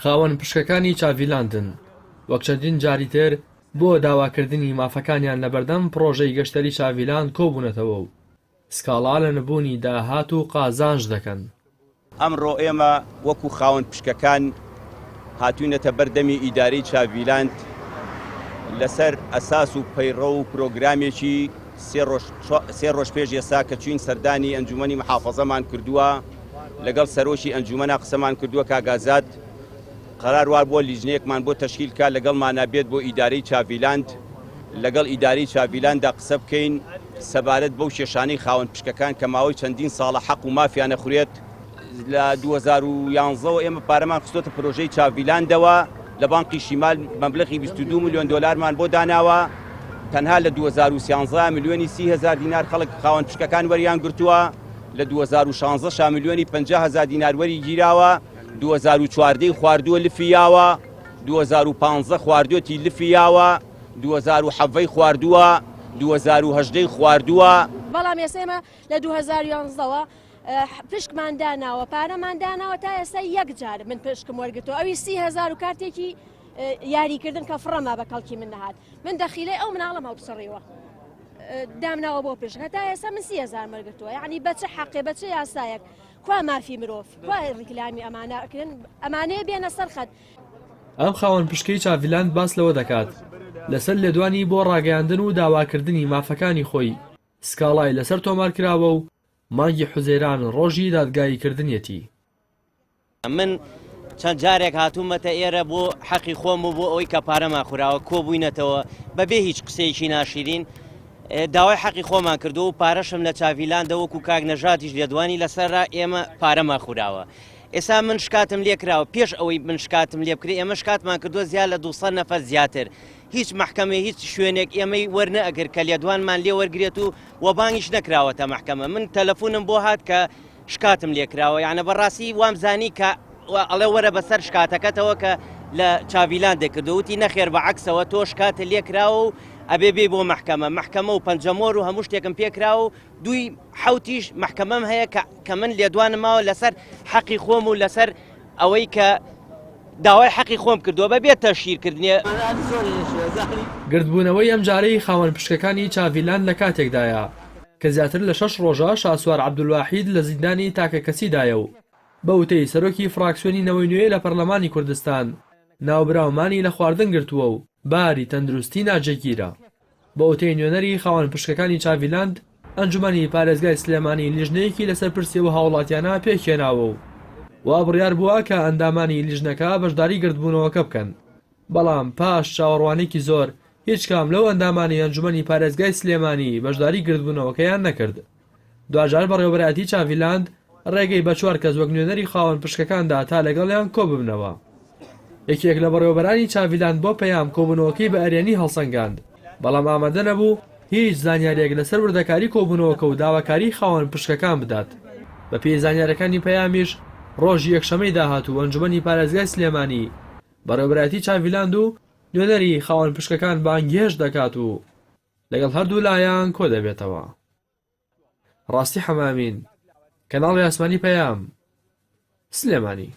خاوەن پشکەکانی چاڤیلاندن وەک چەندین جاری تر بۆ داواکردنی مافەکانیان لە بەردەم پرۆژەی گەشتەری چاڤیلاند کۆبوونەتەوە و سکاڵا لە نبوونی داهات و قازانج دەکەن. ئەمڕۆ ئێمە وەکو خاوەن پشکەکان هاتوونەتە بەردەمی ئیدارەی چاڤیلاند لەسەر ئەساس و پەیڕە و پرۆگرامێکی سێ ڕۆژ پێش ئێستا کە چوین سەردانی ئەنجومەنی محافەزەمان کردووە لەگەڵ سەرۆشی ئەنجومەنە قسەمان کردووە کاگازات قەرار وار بۆ لیژنەیەکمان بۆ تەشکیل کا لەگەڵمانە بێت بۆ ئیدارەی چاڤیلاند لەگەڵ ئیدارەی چاڤیلاندا قسە بکەین سەبارەت بەو شێشانەی خاوەن پشکەکان کە ماوەی چەندین ساڵە حەق و مافیانە خوڕێت. لە 2011 ئێمە پارەمان خستۆتە پرۆژەی چاڤیلاندەوە لە بانقی شیمال مەبلغی 22 میلیۆن دۆلارمان بۆ داناوە. تەنها لە 2013 میلیۆنی 30,000 دینار خەڵک خاوەن پشکەکان وەریان گرتووە، لە 2016 میلیۆنی 50,000 دینار وەری گیراوە، 2014 خواردووە لفیاوە، 2015 خواردوەتی لفیاوە، 2017 خواردووە، 2018 خواردووە. بەڵام ئێسێمە لە 2011ەوە پشکمان داناوە پارەمان داناوە تا ئێستا یەک جار من پشکم وەرگتەوە ئەوی 30,000 و کارتێکی یاریکردن کە فڕەما بە کەڵکی من نەهات من دەخیلەی ئەو مناڵم هەڵبسڕیوە دامناوە بۆ پشک هەتا ئێستا من 30,000 مەرگتووە یعنی بەچە حەقێ بەچە یاسایەک کوا مافی مرۆڤ کوا ڕیکلامی ئەمانەکردن ئەمانەیە بێنە سەر خەت. ئەم خاوەن پشکەی چاڤیلاند باس لەوە دەکات لەسەر لێدوانی بۆ ڕاگەیاندن و داواکردنی مافەکانی خۆی سکاڵای لەسەر تۆمار کراوە و مانگی حوزەیران ڕۆژی دادگاییکردنیەتی. من چەند جارێک هاتوومەتە ئێرە بۆ حەقی خۆم و بۆ ئەوەی کە پارەما خوراوە کۆبووینەتەوە بەبێ هیچ قسەیەکی ناشرین داوای حەقی خۆمان کردو و پارەشم لە چاڤیلاندە وەکو کاک نەژادیش لێدوانی لەسەرڕا ئێمە پارەما خوراوە. ئێستا من شکاتم لێ کراوە پێش ئەوەی من شکاتم لێ بکرێ ئێمە شکاتمان کردووە زیاد لە 200 نەفەر زیاتر هیچ محکەمە هیچ شوێنێک ئێمەی وەرنەئەگر کە لێدوانمان لێ وەرگێت و وەبانگیش نەکراوەتە محکەمە. من تەلەفۆنم بۆ هات کە شکاتم لێ کراوە یعنی بەڕاستی وامزانی کە ئەڵێ وەرە بەسەر شکاتەکەتەوە کە لە چاڤیلاندێ کردووتی نەخێر بە عەکسەوە تۆ شکاتە لێ کراوە و ئەبێ بێ بۆ محکەمە و پەنجەمۆر و هەموو شتێکم پێکراوە و دوی حوتیش محکەمەم هەیە کە من لێدوانماوە لەسەر حەقی خۆم و لەسەر ئەوەی کە داوای حەقی خۆم کردووە بەبێت تەشیرکردنیە. گردبوونەوەی ئەم جارەی خاوەن پشکەکانی چاڤیلاند لە کاتێکدایە کە زیاتر لە 6 ڕۆژە شاسوار عەبدولواحید لە زیندانی تاکە کەسیدایە و بەوتەی سەرۆکی فراکسیۆنی نەوەی نوێ لە پەرلەمانی کوردستان ناوبراومانی لە خواردن گرتووە و باری تەندروستی ناجێگیرە. بەوتەی نوێنەری خاوەن پشکەکانی چاڤیلاند ئەنجومەنی پارێزگای سلێمانی لیژنەیەکی لەسەر پرسیەوە هاوڵاتیانە پێکهێناوە و وا بڕیار بووە کە ئەندامانی لیژنەکە بەشداری گردبوونەوەکە بکەن، بەڵام پاش چاوەڕوانێکی زۆر هیچ کام لەو ئەندامانی ئەنجومەنی پارێزگای سلێمانی بەشداری گردبوونەوەکەیان نەکرد. دوجار بەڕێوەبەرایەتی چاڤیلاند ڕێگەی بە 4 کەس وەک نوێنەری خاوەن پشکەکاندا تا لەگەڵیان کۆ ببنەوە. یەکێک لە بەڕێوەبەرانی چاڤیلاند بۆ پەیام کۆبوونەوەکەی بە ئەرێنی هەڵسەنگاند، بەڵام ئامادە نەبوو هیچ زانیاریەک لەسەر وردەکاری کۆبوونەوەکە و داواکاری خاوەن پشکەکان بدات. بە پێی زانیاریەکانی پەیامیش ڕۆژی یەکشەمەی داهاتوو ئەنجومەنی پارێزگای سلێمانی بەڕێوەبەرایەتی چاڤیلاند و نوێنەری خاوەن پشکەکان بانگهێش دەکات و لەگەڵ هەردوو لایەن کۆ دەبێتەوە. ڕاستی حەمامین، کەناڵی ئاسمانی پەیام، سلێمانی.